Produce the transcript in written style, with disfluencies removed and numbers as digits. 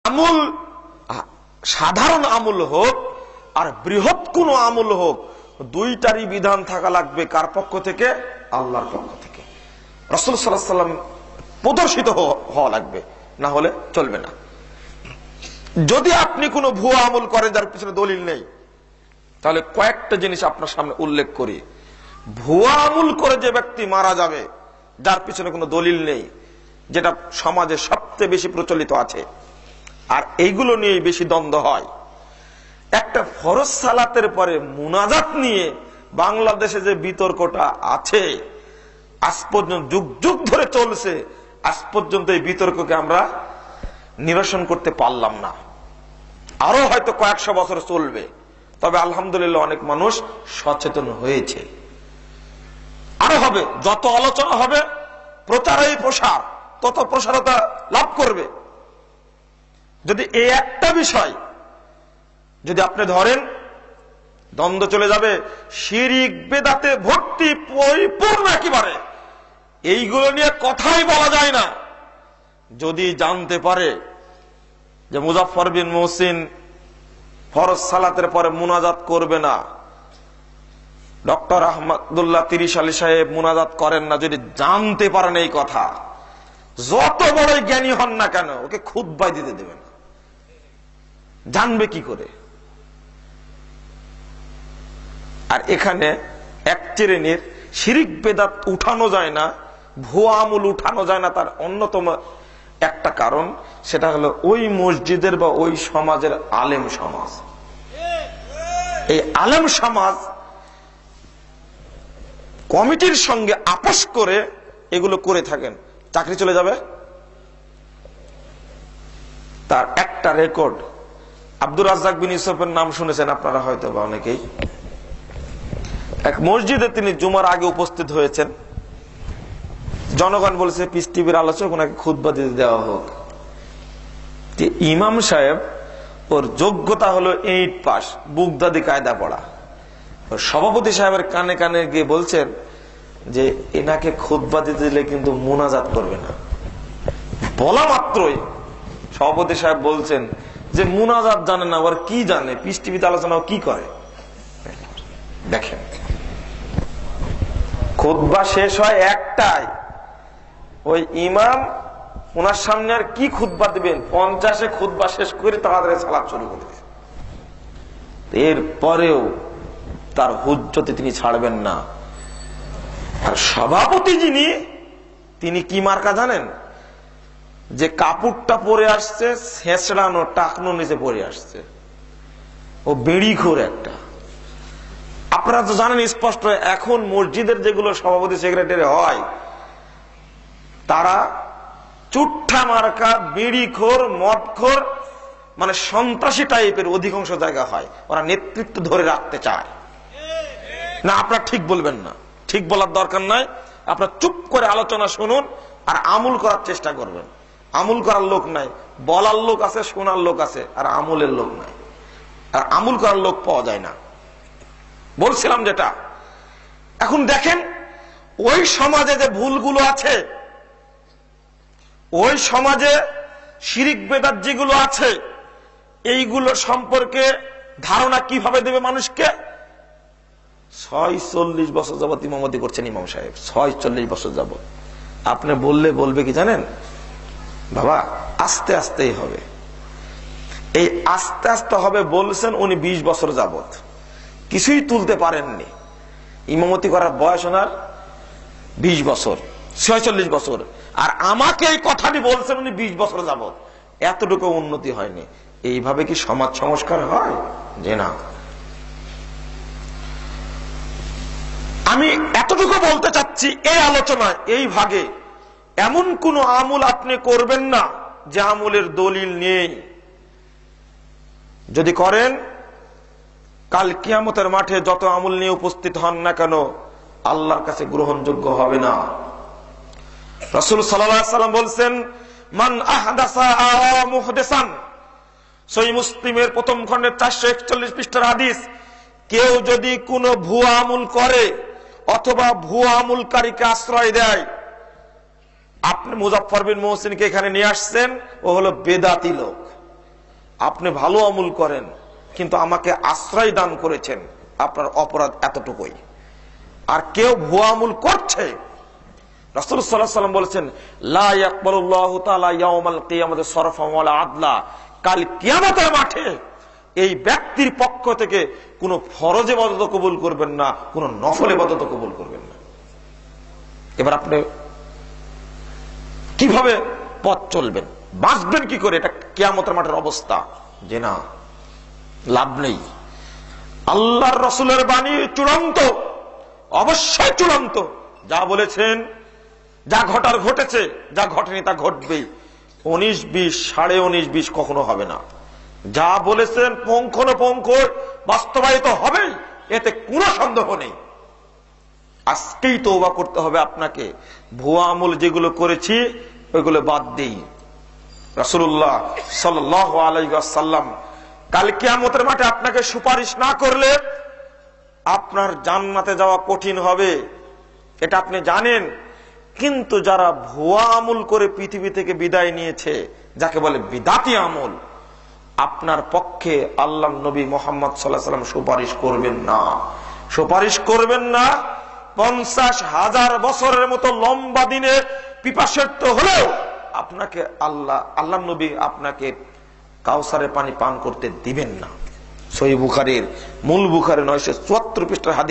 আমল সাধারণ আমল হোক আর বৃহৎ কোন আমল হোক, দুইটারই বিধান থাকা লাগবে কার পক্ষ থেকে? আল্লাহর পক্ষ থেকে। রাসূল সাল্লাল্লাহু আলাইহি ওয়াসাল্লাম প্রদর্শিত হওয়া লাগবে, না হলে চলবে না। যদি আপনি কোনো ভুয়া আমল করেন যার পিছনে দলিল নেই, তাহলে কয়েকটা জিনিস আপনার সামনে উল্লেখ করি। ভুয়া আমল করে যে ব্যক্তি মারা যাবে যার পিছনে কোনো দলিল নেই, যেটা সমাজে সবচেয়ে বেশি প্রচলিত আছে, আর এইগুলো নিয়ে বেশি দ্বন্দ্ব হয়। একটা ফরজ সালাতের পরে মুনাজাত নিয়ে বাংলাদেশে যে বিতর্কটা আছে, আজ পর্যন্ত যুগ যুগ ধরে চলছে, আজ পর্যন্ত এই বিতর্ককে আমরা নিরসন করতে পারলাম না। আরো হয়তো কয়েকশো বছর চলবে, তবে আলহামদুলিল্লাহ অনেক মানুষ সচেতন হয়েছে। আরো হবে, যত আলোচনা হবে, প্রচারই প্রসার, তত প্রসারতা লাভ করবে। যদি এই একটা বিষয় যদি আপনি ধরেন, দ্বন্দ্ব চলে যাবে। শিরিক বেদাতে ভর্তি পরিপূর্ণ একেবারে, এইগুলো নিয়ে কথাই বলা যায় না। যদি জানতে পারে যে মুজাফফর বিন মুহসিন ফরজ সালাতের পরে মুনাজাত করবে না, ডক্টর আহমদুল্লাহ 30 আলী সাহেব মুনাজাত করেন না, যদি জানতে পারেন এই কথা, যত বড় জ্ঞানী হন না কেন, ওকে খুতবা দিতে দেবে না। জানবে কি করে? আর এখানে এক শ্রেণীর শিরিক বেদাত উঠানো যায় না, ভুয়া আমল উঠানো যায় না, তার অন্যতম একটা কারণ, সেটা হলো ওই মসজিদের বা ওই সমাজের আলেম সমাজ। এই আলেম সমাজ কমিটির সঙ্গে আপোষ করে এগুলো করে থাকেন, চাকরি চলে যাবে। তার একটা রেকর্ড, আব্দুর রাজ্জাক বিন ইউসুফের নাম শুনেছেন আপনারা হয়তো বা অনেকেই। এক মসজিদে তিনি জুমার আগে উপস্থিত হয়েছেন, জনগণ বলছে পিস টিভির আলোচক, ওনাকে খুতবা দিতে দেওয়া হোক। ইমাম সাহেব, ওর যোগ্যতা হলো 8 পাস, বুগদাদি কায়দা পড়া। সভাপতি সাহেবের কানে কানে গিয়ে বলছেন যে এনাকে খুতবা দিতে দিলে কিন্তু মুনাজাত করবে না। বলা মাত্রই সভাপতি সাহেব বলছেন যে মুনাজাত জানে না, ওর কি জানে, পিস টিভিতে আলোচনা কি করে। দেখেন, খুতবা শেষ হয় একটাই, ওই ইমাম ওনার সামনে আর কি খুতবা দিবেন, 50-এ খুতবা শেষ করে তাড়াতাড়ি সালাত শুরু করবে। এরপরেও তার হুজ্জতে তিনি ছাড়বেন না। আর সভাপতি যিনি, তিনি কি মার্কা জানেন? যে কাপড়টা পরে আসছে ছেঁচড়ানো, টাকনো নিচে পরে আসছে, ও বেড়িখোর একটা। আপনারা তো জানেন স্পষ্ট, এখন মসজিদের যেগুলো সভাপতি সেক্রেটারি হয়, তারা চুট্টা মার্কা, বিড়িখোর, মদখোর, মানে সন্ত্রাসী টাইপের অধিকাংশ জায়গা হয়। ওরা নেতৃত্ব ধরে রাখতে চায় না। আপনারা ঠিক বলবেন না, ঠিক বলার দরকার নাই। আপনারা চুপ করে আলোচনা শুনুন আর আমল করার চেষ্টা করবেন। আমল করার লোক নাই, বলার লোক আছে, শোনার লোক আছে, আর আমলের লোক নাই। আর আমল করার লোক পাওয়া যায় না। বলছিলাম যেটা, এখন দেখেন ওই সমাজে যে ভুলগুলো আছে, ওই সমাজে শিরিক বেদাত যেগুলো আছে, এইগুলো সম্পর্কে ধারণা কিভাবে দেবে মানুষকে? 46 বছর যাবত ইমামতি করছেন ইমাম সাহেব, 46 বছর যাবত। আপনি বললে বলবে কি জানেন? বাবা আস্তে আস্তেই হবে। এই আস্তে আস্তে হবে বলছেন উনি 20 বছর যাবত, কিছুই তুলতে পারেননি। ইমামতি করার বয়স ওনার 20 বছর, 46 বছর। আর আমাকে এই কথাটি বলছেন উনি 20 বছর যাবত, এতটুকু উন্নতি হয়নি। এইভাবে কি সমাজ সংস্কার হয়? যে না। আমি এতটুকু বলতে চাচ্ছি এই আলোচনায়, এই ভাগে, এমন কোন আমল আপনি করবেন না যে আমলের দলিল নেই। যদি করেন, কাল কিয়ামতের মাঠে যত আমল নিয়ে উপস্থিত হন না কেন, আল্লাহর কাছে গ্রহণযোগ্য হবে না। রাসূল সাল্লাল্লাহু আলাইহি ওয়াসাল্লাম বলছেন, মান আহদাসা মুহদাসান, সহিহ মুসলিমের প্রথম খণ্ডের 441 পৃষ্ঠার হাদিস, কেউ যদি কোনো ভুয়া আমল করে অথবা ভুয়া আমলকারীকে আশ্রয় দেয়। আপনি মুজাফফর বিন মুহসিনকে এখানে নিয়ে আসছেন, ও হলো বেদাতি লোক, আপনি ভালো আমল করেন কিন্তু আমাকে আশ্রয় দান করেছেন, আপনার অপরাধ এতটুকুই। আর কেউ ভুয়া আমল করছে, রাসূল সাল্লাল্লাহু আলাইহি ওয়াসাল্লাম বলেছেন, লা ইয়াকবালুল্লাহু তাআলা ইয়াউমাল কিয়ামাতি সরফান ওয়ালা আদলা, কাল কিয়ামতের মাঠে এই ব্যক্তির পক্ষ থেকে কোন ফরজ ইবাদত কবুল করবেন না, কোন নফল ইবাদত কবুল করবেন না। এবার আপনি কিভাবে পথ চলবেন, বাঁচবেন কি করে? এটা কিয়ামতের মাঠের অবস্থা যে না, লাভ নেই। আল্লাহর রাসূলের বাণী চূড়ান্ত, অবশ্যই চূড়ান্ত। যা বলেছেন, যা ঘটার ঘটেছে, যা ঘটেনি তা ঘটবেই। 19-20, 19.5 কখনো হবে না। যা বলেছেন পুঙ্খানুপুঙ্খ বাস্তবায়িত হবেই, এতে কোনো সন্দেহ নেই। আজকেই তওবা করতে হবে আপনাকে। ভুয়া আমল যেগুলো করেছি ওইগুলো বাদ দেই। রাসূলুল্লাহ সাল্লাল্লাহু আলাইহি ওয়াসাল্লাম কাল কিয়ামতের মাঠে আপনাকে সুপারিশ না করলে আপনার জান্নাতে যাওয়া কঠিন হবে, এটা আপনি জানেন। কিন্তু যারা ভুয়া আমল করে পৃথিবী থেকে বিদায় নিয়েছে, যাকে বলে বিদাতি আমল, আপনার পক্ষে আল্লাহ নবী মুহাম্মদ সাল্লাল্লাহু আলাইহি ওয়াসাল্লাম সুপারিশ করবেন না, সুপারিশ করবেন না। 50,000 বছরের মতো লম্বা দিনে পিপাসার্ত হলেও আপনাকে আল্লাহ নবী আপনাকে কাউসারের পানি পান করতে দিবেন না। সহিহ বুখারীর, মূল বুখারী 974 পৃষ্ঠার হাদিস।